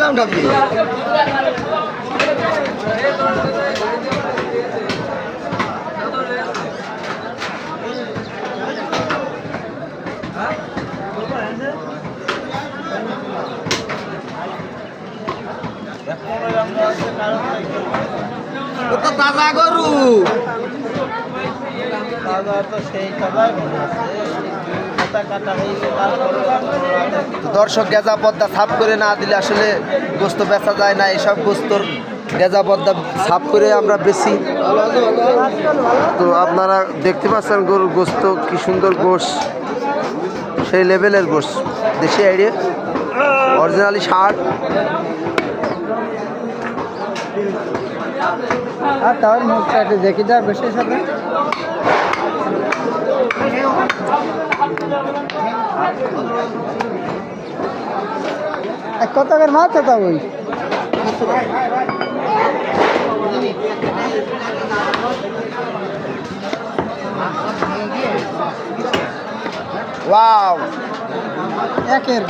দামটা কি? তো তাজা গরু দর্শক গেজা পদ্মা সাফ করে না দিলে আসলে গোস্ত বেচা যায় না। এইসব গোস্তর গেজা পদ্মা সাফ করে আমরা বেশি। তো আপনারা দেখতে পাচ্ছেন গরুর গোস্ত কি সুন্দর গোশ, সেই লেভেলের গোশ, দেশি আইডিয়া অরিজিনালি ষাট। আর তার মুখটা একটু দেখি যা বেশি সাথে কত টাকার মাছ তা ওই ওয়াও একের